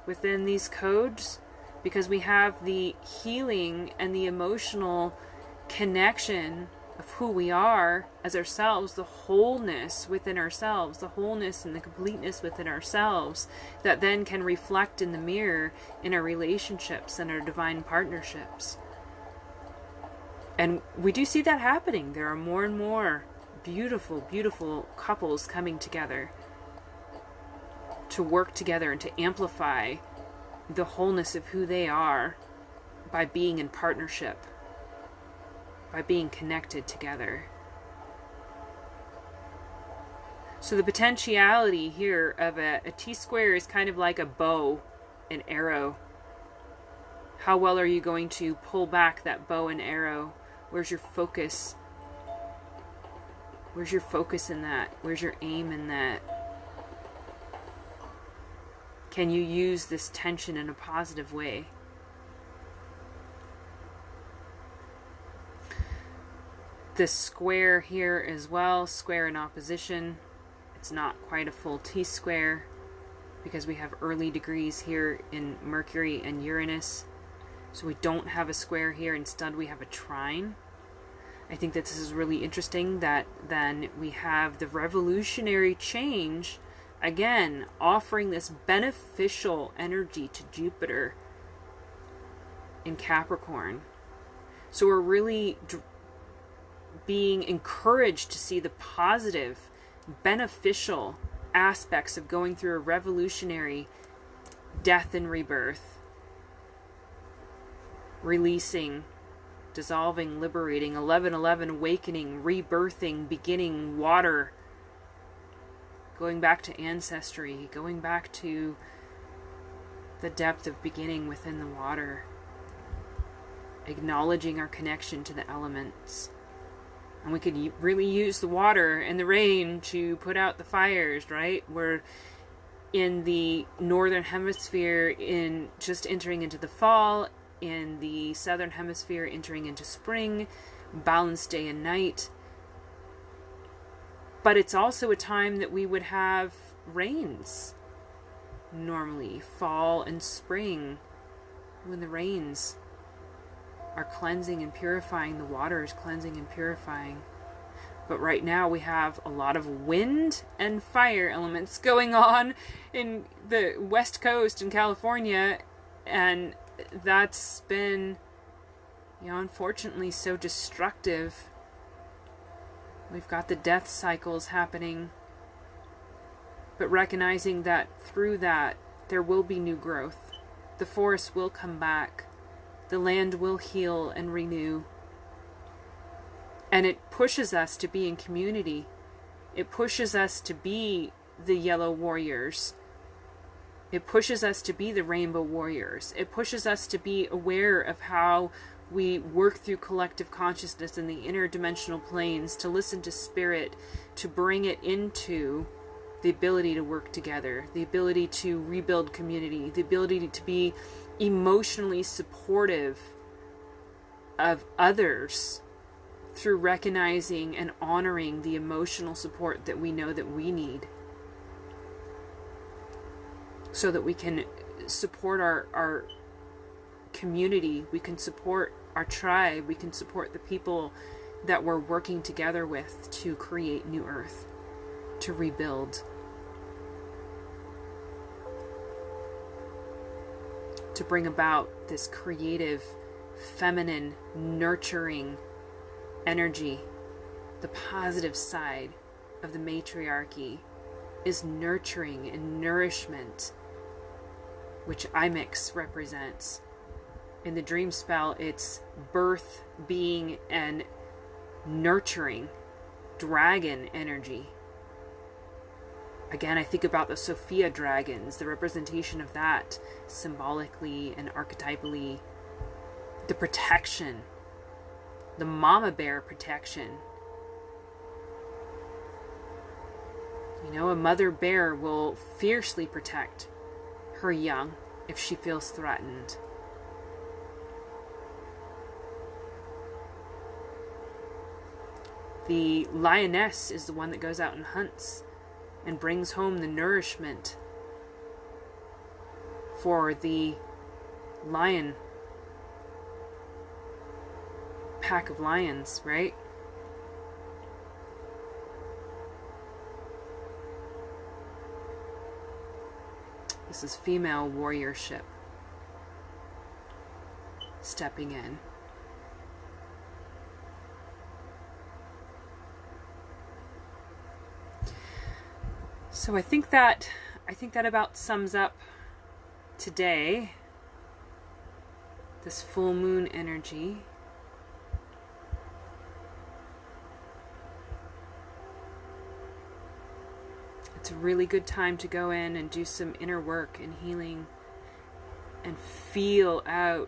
within these codes, because we have the healing and the emotional connection of who we are as ourselves, the wholeness within ourselves, the wholeness and the completeness within ourselves, that then can reflect in the mirror in our relationships and our divine partnerships. And we do see that happening. There are more and more beautiful, beautiful couples coming together to work together and to amplify the wholeness of who they are by being in partnership, by being connected together. So the potentiality here of a T-square is kind of like a bow, an arrow. How well are you going to pull back that bow and arrow? Where's your focus? Where's your focus in that? Where's your aim in that? Can you use this tension in a positive way? This square here as well, square in opposition. It's not quite a full T-square because we have early degrees here in Mercury and Uranus. So we don't have a square here. Instead, we have a trine. I think that this is really interesting that then we have the revolutionary change, again, offering this beneficial energy to Jupiter in Capricorn. So we're really being encouraged to see the positive, beneficial aspects of going through a revolutionary death and rebirth. Releasing, dissolving, liberating, 11:11, awakening, rebirthing, beginning, water, going back to ancestry, going back to the depth of beginning within the water, acknowledging our connection to the elements. And we could really use the water and the rain to put out the fires, right? We're in the northern hemisphere in just entering into the fall, in the southern hemisphere entering into spring, balanced day and night. But it's also a time that we would have rains. Normally, fall and spring, when the rains are cleansing and purifying, the water is cleansing and purifying. But right now we have a lot of wind and fire elements going on in the West Coast in California, and that's been, unfortunately so destructive. We've got the death cycles happening, but recognizing that through that there will be new growth. The forest will come back. The land will heal and renew. And it pushes us to be in community. It pushes us to be the yellow warriors. It pushes us to be the rainbow warriors. It pushes us to be aware of how we work through collective consciousness in the interdimensional planes, to listen to spirit, to bring it into the ability to work together, the ability to rebuild community, the ability to be emotionally supportive of others through recognizing and honoring the emotional support that we know that we need, so that we can support our community, we can support our tribe, we can support the people that we're working together with to create new earth, to rebuild, to bring about this creative, feminine, nurturing energy, the positive side of the matriarchy, is nurturing and nourishment, which Imix represents. In the Dreamspell, it's birth, being, and nurturing dragon energy. Again, I think about the Sophia dragons, the representation of that symbolically and archetypally, the protection, the mama bear protection. You know, a mother bear will fiercely protect her young if she feels threatened. The lioness is the one that goes out and hunts and brings home the nourishment for the lion pack of lions, right? This is female warriorship stepping in. So I think that about sums up today, this full moon energy. It's a really good time to go in and do some inner work and healing and feel out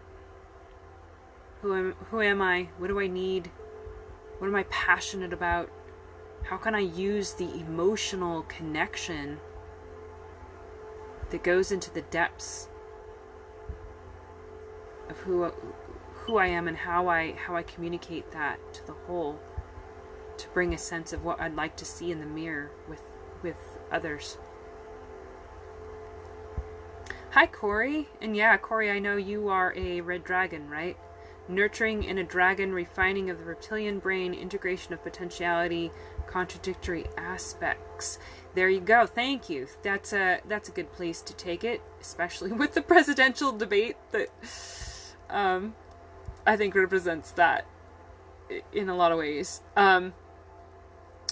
who am I? What do I need? What am I passionate about? How can I use the emotional connection that goes into the depths of who I am and how I communicate that to the whole, to bring a sense of what I'd like to see in the mirror with others. Hi, Corey. And yeah, Corey, I know you are a red dragon, right? Nurturing in a dragon, refining of the reptilian brain, integration of potentiality, contradictory aspects. There you go. Thank you. That's a good place to take it, especially with the presidential debate that I think represents that in a lot of ways.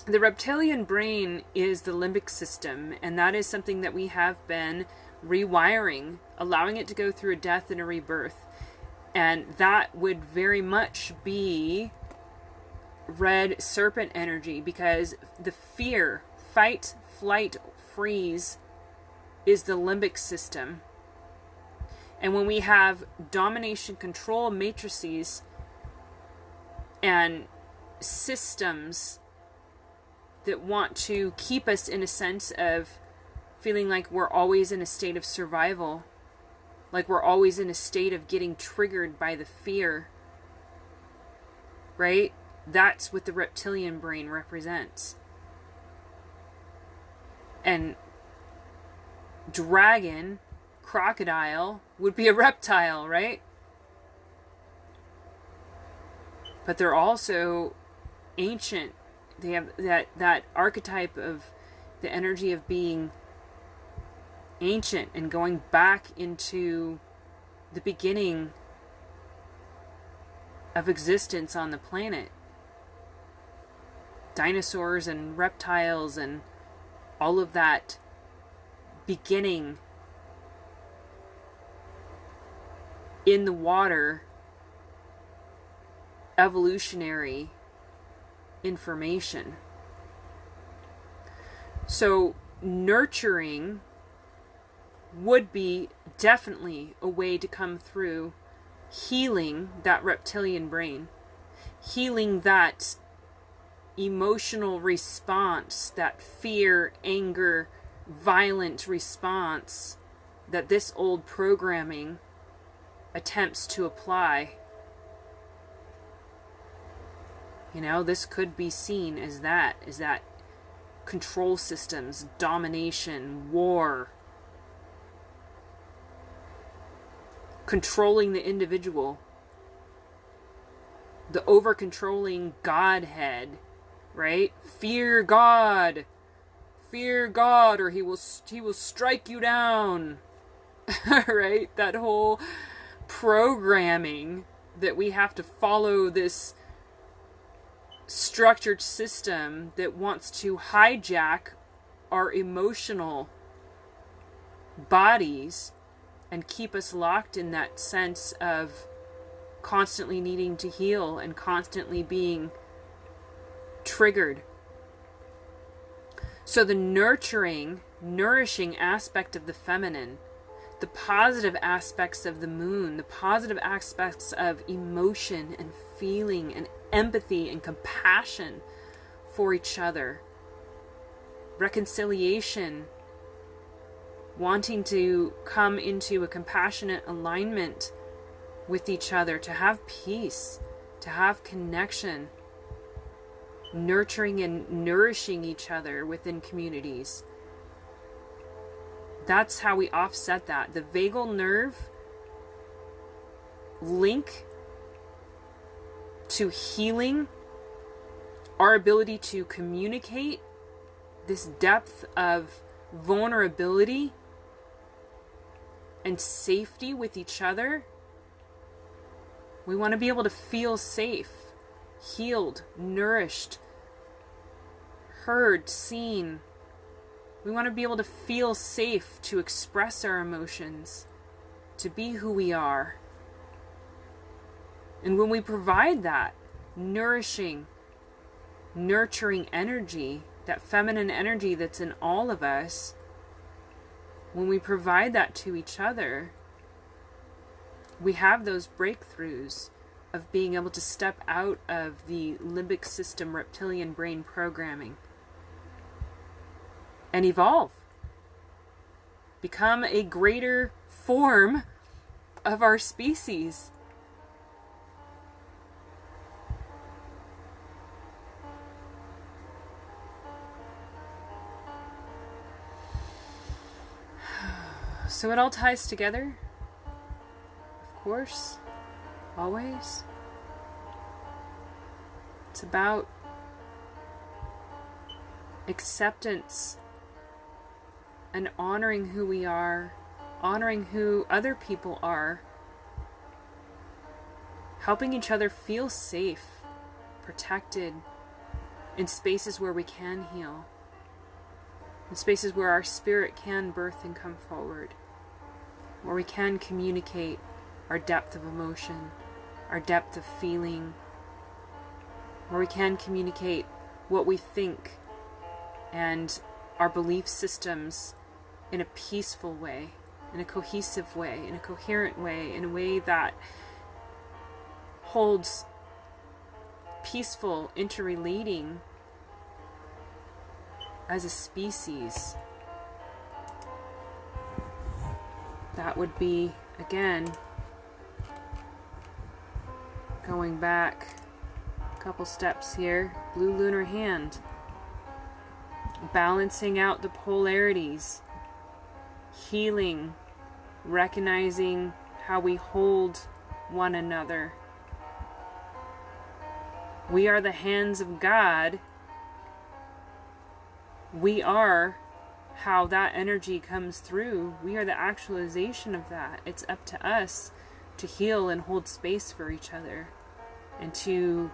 The reptilian brain is the limbic system, and that is something that we have been rewiring, allowing it to go through a death and a rebirth. And that would very much be red serpent energy, because the fear, fight, flight, freeze is the limbic system. And when we have domination control matrices and systems that want to keep us in a sense of feeling like we're always in a state of survival, like we're always in a state of getting triggered by the fear, right? That's what the reptilian brain represents. And dragon, crocodile would be a reptile, right? But they're also ancient. They have that archetype of the energy of being ancient and going back into the beginning of existence on the planet. Dinosaurs and reptiles and all of that beginning in the water, evolutionary information. So nurturing would be definitely a way to come through healing that reptilian brain, healing that emotional response, that fear, anger, violent response that this old programming attempts to apply. You know, this could be seen as that control systems, domination, war, controlling the individual, the over-controlling Godhead, right? Fear God, or he will strike you down, right? That whole programming that we have to follow this structured system that wants to hijack our emotional bodies and keep us locked in that sense of constantly needing to heal and constantly being triggered. So the nurturing, nourishing aspect of the feminine, the positive aspects of the moon, the positive aspects of emotion and feeling and empathy and compassion for each other, reconciliation, wanting to come into a compassionate alignment with each other, to have peace, to have connection, nurturing and nourishing each other within communities. That's how we offset that. The vagal nerve link to healing, our ability to communicate, this depth of vulnerability and safety with each other. We want to be able to feel safe, healed, nourished, heard, seen. We want to be able to feel safe to express our emotions, to be who we are. And when we provide that nourishing, nurturing energy, that feminine energy that's in all of us, when we provide that to each other, we have those breakthroughs of being able to step out of the limbic system reptilian brain programming and evolve, become a greater form of our species. So it all ties together, of course, always. It's about acceptance and honoring who we are, honoring who other people are, helping each other feel safe, protected, in spaces where we can heal, in spaces where our spirit can birth and come forward, where we can communicate our depth of emotion, our depth of feeling, where we can communicate what we think and our belief systems in a peaceful way, in a cohesive way, in a coherent way, in a way that holds peaceful interrelating as a species. That would be, again, going back a couple steps here, blue lunar hand, balancing out the polarities, healing, recognizing how we hold one another. We are the hands of God. We are how that energy comes through. We are the actualization of that. It's up to us to heal and hold space for each other and to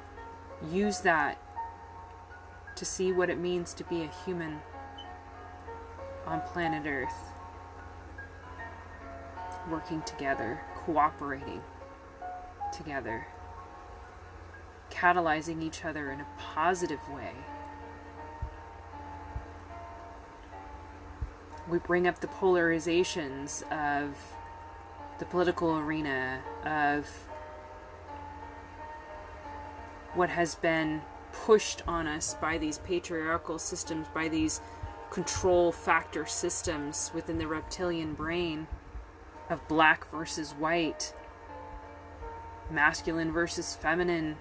use that to see what it means to be a human on planet Earth, working together, cooperating together, catalyzing each other in a positive way. We bring up the polarizations of the political arena, of what has been pushed on us by these patriarchal systems, by these control factor systems within the reptilian brain, of black versus white, masculine versus feminine,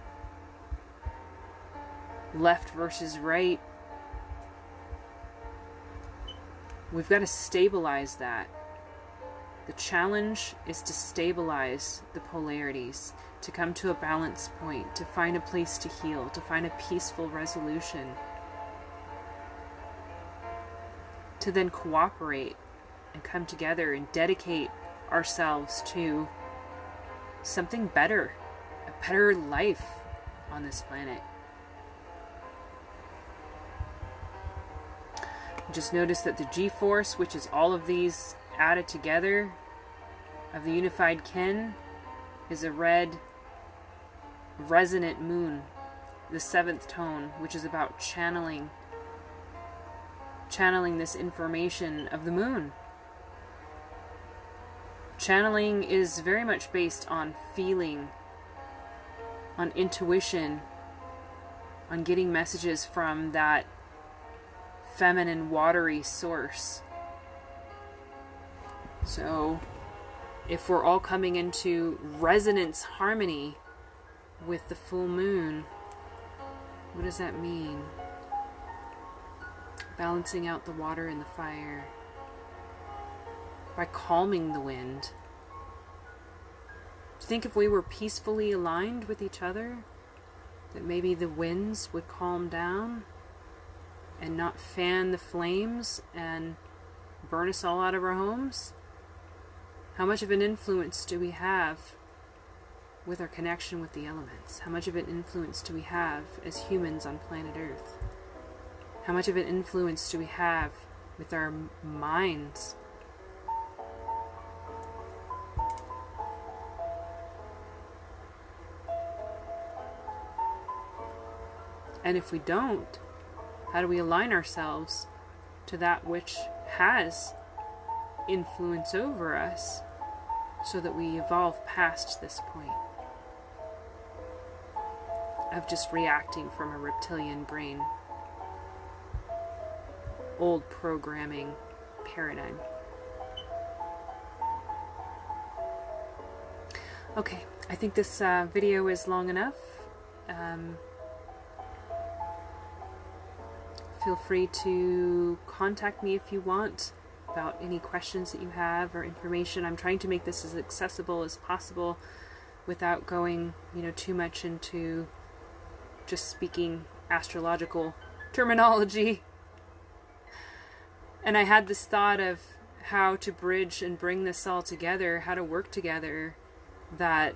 left versus right. We've got to stabilize that. The challenge is to stabilize the polarities, to come to a balance point, to find a place to heal, to find a peaceful resolution, to then cooperate and come together and dedicate ourselves to something better, a better life on this planet. Just notice that the G-force, which is all of these added together, of the unified kin, is a red resonant moon, the 7th tone, which is about channeling this information of the moon. Channeling is very much based on feeling, on intuition, on getting messages from that feminine, watery source. So, if we're all coming into resonance harmony with the full moon, what does that mean? Balancing out the water and the fire by calming the wind. Do you think if we were peacefully aligned with each other, that maybe the winds would calm down and not fan the flames and burn us all out of our homes? How much of an influence do we have with our connection with the elements? How much of an influence do we have as humans on planet Earth? How much of an influence do we have with our minds? And if we don't, how do we align ourselves to that which has influence over us so that we evolve past this point of just reacting from a reptilian brain, old programming paradigm? Okay, I think this video is long enough. Feel free to contact me if you want about any questions that you have or information. I'm trying to make this as accessible as possible without going, too much into just speaking astrological terminology. And I had this thought of how to bridge and bring this all together, how to work together, that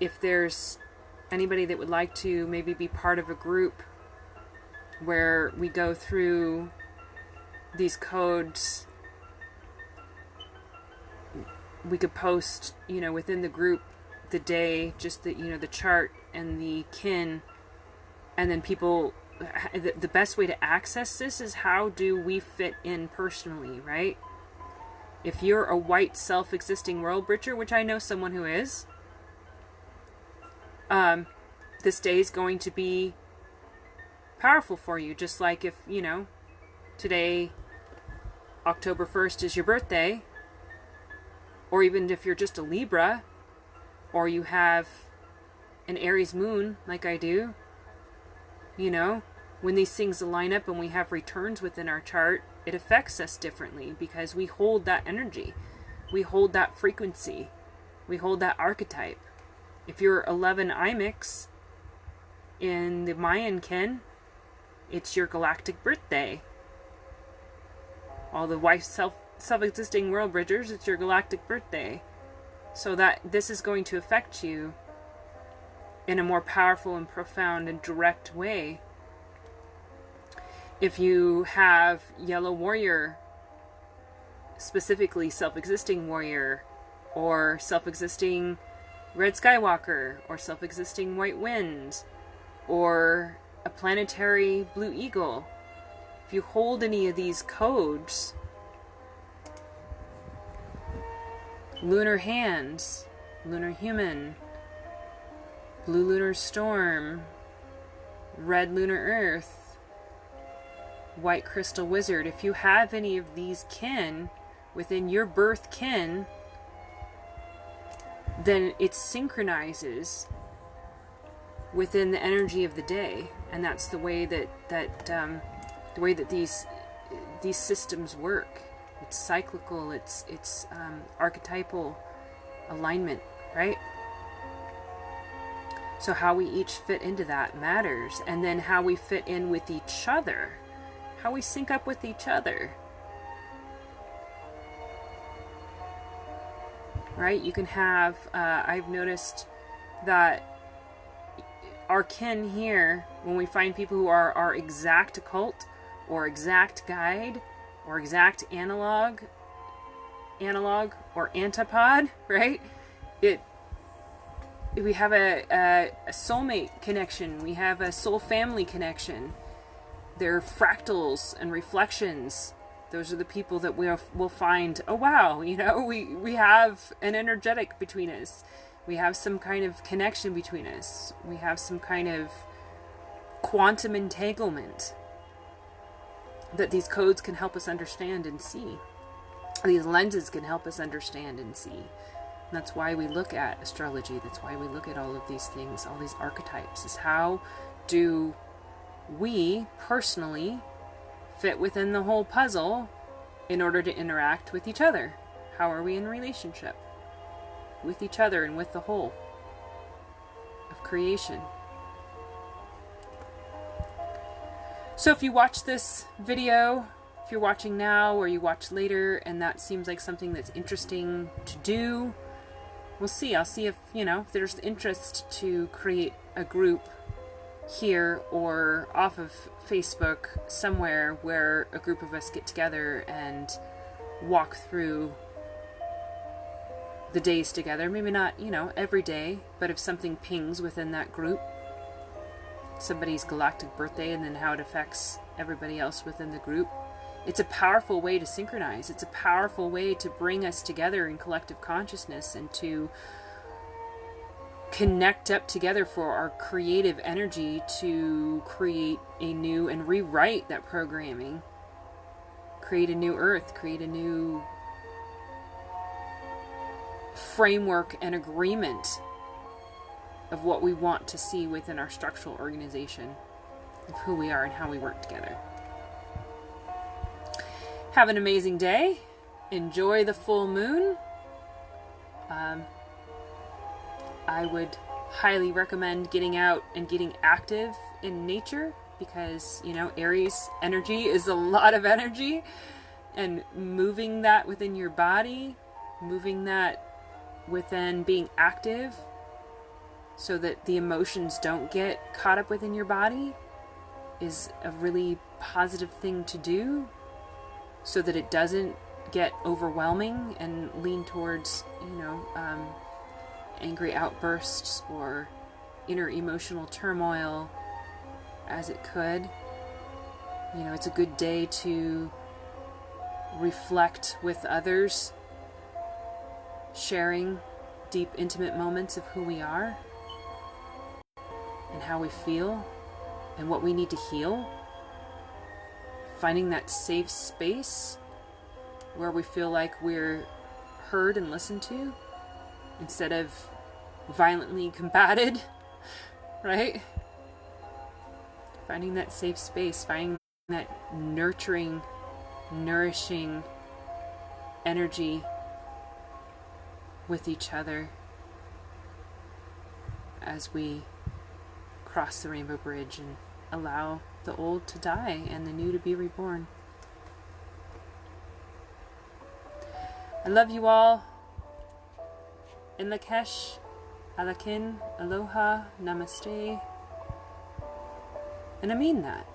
if there's anybody that would like to maybe be part of a group where we go through these codes, we could post, within the group the day, just the, the chart and the kin, and then people, the best way to access this is how do we fit in personally, right? If you're a white self-existing Worldbridger, which I know someone who is, this day is going to be powerful for you, just like if, today, October 1st, is your birthday, or even if you're just a Libra, or you have an Aries moon, like I do, when these things line up and we have returns within our chart, it affects us differently because we hold that energy, we hold that frequency, we hold that archetype. If you're 11 Imix in the Mayan kin, it's your galactic birthday. All the white self-existing Worldbridgers, it's your galactic birthday. So that this is going to affect you in a more powerful and profound and direct way. If you have Yellow Warrior, specifically self-existing warrior, or self-existing Red Skywalker, or self-existing White Wind, or a planetary Blue Eagle, if you hold any of these codes, Lunar Hands, Lunar Human, Blue Lunar Storm, Red Lunar Earth, White Crystal Wizard, if you have any of these kin within your birth kin, then it synchronizes within the energy of the day, and that's the way that these systems work. It's cyclical. It's archetypal alignment, right? So how we each fit into that matters, and then how we fit in with each other, how we sync up with each other. Right? You can have, I've noticed that our kin here, when we find people who are our exact occult, or exact guide or exact analog or antipod, right? We have a soulmate connection. We have a soul family connection. They're fractals and reflections. Those are the people that we'll find, oh wow, you know, we have an energetic between us. We have some kind of connection between us. We have some kind of quantum entanglement that these codes can help us understand and see. These lenses can help us understand and see. And that's why we look at astrology. That's why we look at all of these things, all these archetypes, is how do we personally fit within the whole puzzle in order to interact with each other? How are we in relationship with each other and with the whole of creation? So if you watch this video, if you're watching now or you watch later and that seems like something that's interesting to do, we'll see. I'll see if, you know, if there's interest to create a group here or off of Facebook somewhere where a group of us get together and walk through the days together. Maybe not, you know, every day, but if something pings within that group, somebody's galactic birthday, and then how it affects everybody else within the group. It's a powerful way to synchronize. It's a powerful way to bring us together in collective consciousness and to connect up together for our creative energy to create a new and rewrite that programming. Create a new earth, create a new framework and agreement of what we want to see within our structural organization of who we are and how we work together. Have an amazing day. Enjoy the full moon. I would highly recommend getting out and getting active in nature because, you know, Aries energy is a lot of energy, and moving that within your body, moving that within being active so that the emotions don't get caught up within your body is a really positive thing to do, so that it doesn't get overwhelming and lean towards, you know, angry outbursts or inner emotional turmoil as it could. You know, it's a good day to reflect with others, sharing deep, intimate moments of who we are and how we feel and what we need to heal. Finding that safe space where we feel like we're heard and listened to instead of violently combated, right? Finding that safe space, finding that nurturing, nourishing energy with each other as we cross the rainbow bridge and allow the old to die and the new to be reborn. I love you all. In Lakesh, Alakin, Aloha, Namaste. And I mean that.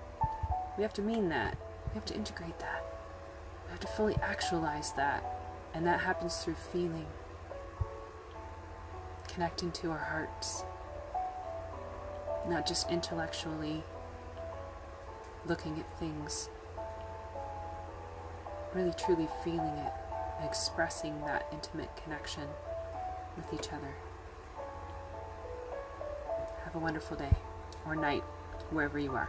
We have to mean that. We have to integrate that. We have to fully actualize that. And that happens through feeling. Connecting to our hearts. Not just intellectually looking at things. Really truly feeling it. And expressing that intimate connection with each other. Have a wonderful day or night, wherever you are.